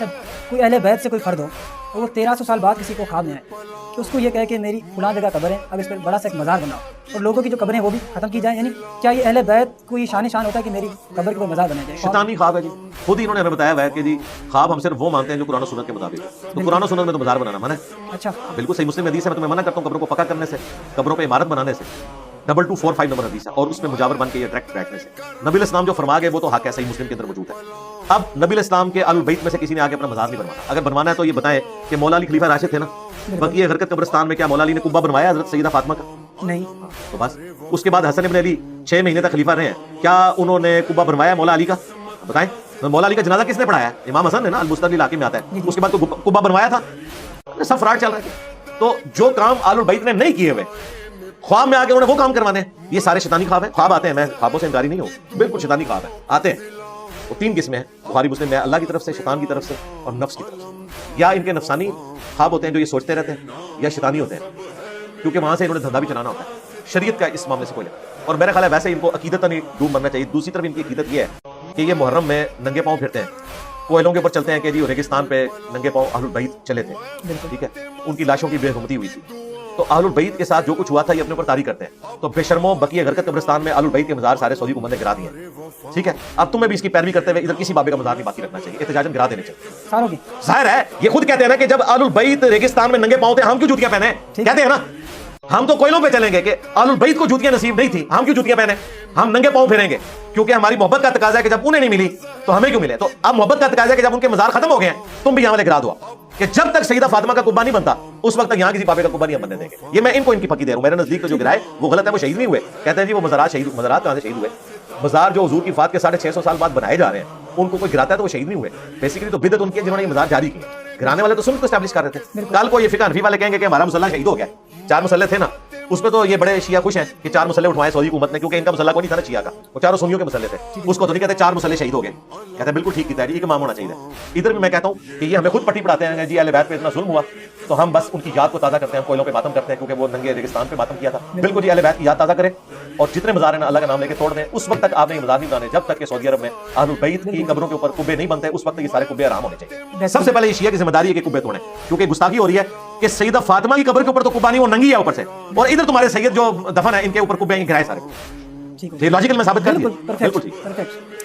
اچھا کوئی اہل بیت سے کوئی فرد ہو اور وہ 1300 سال بعد کسی کو خواب میں آئے کہ اس کو یہ کہے کہ میری فلاں جگہ قبر ہے، اب اس پر بڑا سا ایک مزار بناؤ اور لوگوں کی جو قبریں وہ بھی ختم کی جائیں، یعنی کیا یہ اہل بیت کو یہ شان ہوتا ہے کہ میری قبر کے اوپر مزار بنایا جائے؟ شیطانی خواب ہے جی، خود ہی انہوں نے ہمیں بتایا ہوا ہے کہ جی خواب ہم صرف وہ مانتے ہیں جو قرآن و سنت کے مطابق، تو قرآن و سنت میں تو مزار بنانا منع ہے۔ اچھا بالکل صحیح مسلم حدیث ہے، میں تمہیں منع کرتا ہوں قبروں کو پکا کرنے سے، قبروں پہ عمارت بنانے سے، 2245 نمبر حدیث ہے، اور اس میں مجاور بن کے یہ ڈائریکٹ بیٹھنے سے۔ نبی علیہ السلام جو فرما گئے وہ تو حق ہے، صحیح مسلم کے اندر موجود ہے۔ اب نبی علیہ السلام کے آل البیت میں سے کسی نے آگے اپنا مزار نہیں بنوانا، اگر بنوانا ہے تو یہ بتائیں کہ مولا علی خلیفہ راشد تھے نا، بقیہ غرقت قبرستان میں کیا مولا علی نے قبہ بنوایا حضرت سیدہ فاطمہ کا؟ نہیں، تو بس اس کے بعد حسن ابن علی 6 مہینے تک خلیفہ رہے ہیں، کیا انہوں نے قبہ بنوایا مولا علی کا؟ بتائیں، مولا علی کا جنازہ کس نے پڑھایا؟ امام حسن نے نا، المستدلی علاقے میں آتا ہے، اس کے بعد قبہ بنوایا تھا؟ سب فراڈ چل رہا ہے۔ تو جو کام آل البیت نے نہیں کیے ہوئے خواب میں آ کے انہوں نے وہ کام کروانے ہیں، یہ سارے شیطانی خواب ہیں۔ خواب آتے ہیں، میں خوابوں سے انکاری نہیں ہوں، بالکل شیطانی خواب ہیں، آتے ہیں۔ وہ 3 قسمیں ہیں بخاری مسلم میں، اللہ کی طرف سے، شیطان کی طرف سے اور نفس کی طرف سے۔ یا ان کے نفسانی خواب ہوتے ہیں جو یہ سوچتے رہتے ہیں، یا شیطانی ہوتے ہیں کیونکہ وہاں سے انہوں نے دھندا بھی چلانا ہوتا ہے۔ شریعت کا اس معاملے سے کوئی نہیں، اور میرا خیال ہے ویسے ان کو عقیدت نہیں ڈوب مرنا چاہیے۔ دوسری طرف ان کی عقیدت یہ ہے کہ یہ محرم میں ننگے پاؤں پھرتے ہیں، کوئلوں کے اوپر چلتے ہیں کہ جی ریگستان پہ ننگے پاؤں اہل البیت چلے تھے، ٹھیک ہے، ان کی لاشوں کی بے حرمتی ہوئی تھی، تو اہل البیت کے ساتھ جو کچھ ہوا تھا یہ اپنے اوپر طاری کرتے ہیں۔ تو بے شرموں بقیہ غرقت قبرستان میں اہل البیت کے مزار سارے سعودی حکومت نے گرا دیے ہیں، ٹھیک ہے۔ اب تمہیں بھی اس کی پیروی کرتے ہوئے ادھر کسی بابے کا مزار نہیں باقی رکھنا چاہیے، احتجاجاً گرا دینے چاہیے ساروں کی۔ ظاہر ہے یہ خود کہتے ہیں نا کہ جب اہل البیت ریگستان میں ننگے پاؤں تھے، ہم کیوں جوتیاں پہنے؟ کہتے ہیں نا، ہم تو کوئلوں پہ چلیں گے کہ اہل البیت کو جوتیاں نصیب نہیں تھی، ہم کیوں جوتیاں پہنے؟ ہم ننگے پاؤں پھریں گے کیونکہ ہماری محبت کا تقاضا ہے کہ جب انہیں نہیں ملی تو ہمیں کیوں ملے۔ تو اب محبت کا تقاضا ہے کہ جب ان کے مزار ختم ہو گئے ہیں تم بھی یہاں والے گرا دو کہ جب تک سیدہ فاطمہ کا قبہ نہیں بنتا اس وقت تک یہاں کسی بابے کا قبہ نہیں ہم بننے دیں گے۔ یہ میں ان کو ان کی پکی دے رہا ہوں، میرے نزدیک تو جو گرائے وہ غلط ہے، وہ شہید نہیں ہوئے۔ کہتے ہیں جی وہ مزارات شہید، مزارات کہاں سے شہید ہوئے؟ مزار جو حضور کی وفات کے 650 سال بعد بنائے جا رہے ہیں ان کو کوئی گراتا ہے تو وہ شہید نہیں ہوئے۔ بیسیکلی تو بدعت ان کی ہے جنہوں نے یہ مزار جاری کیے، گرانے والے تو سنت کو اسٹیبلش کر رہے تھے۔ کل کو یہ فقہ حنفی والے کہیں گے کہ ہمارا مسلح شہید ہو گیا، 4 مسلح تھے نا، اس پہ تو یہ بڑے شیعہ خوش ہیں کہ 4 مسلح اٹھوائے سعودی حکومت نے، کیونکہ ان کا مسلح کوئی نہیں تھا نا شیعہ کا، وہ چاروں سنیوں کے مسلح تھے، اس کو تو نہیں کہتے 4 مسلح شہید ہو گئے، کہتے ہیں بالکل ٹھیک کی تحریر، ایک امام ہونا چاہیے۔ ادھر بھی میں کہتا ہوں کہ یہ ہمیں خود پٹی پڑھاتے ہیں جی اہل بیت پہ اتنا ظلم ہوا تو ہم بس ان کی یاد کو تازہ کرتے ہیں، کوئلوں پہ ماتم کرتے ہیں کیونکہ وہ ننگے ریگستان پہ ماتم کیا تھا۔ بالکل جی اہل بیت کی یاد تازہ کریں اور جتنے مزار ہیں اللہ کا نام لے کے توڑ دیں، اس وقت تک آپ نے یہ مزار نہیں بنانے جب تک کہ سعودی عرب میں اہل البیت کی قبروں کے اوپر قبے نہیں بنتے، اس وقت تک یہ سارے قبے حرام ہونے چاہیے۔ سب سے پہلے یہ شیعہ کی ذمہ داری ہے کہ قبے توڑیں، کیونکہ گستاخی ہو رہی ہے کہ سیدہ فاطمہ کی قبر کے اوپر تو قبہ نہیں، وہ ننگی ہے اوپر سے، اور ادھر تمہارے سید جو دفن ہے ان کے اوپر قبے ہیں گرائے سارے۔ ٹھیک ہے، یہ لاجیکل میں ثابت کر دیا، بالکل بالکل ٹھیک۔ پرفیکٹ۔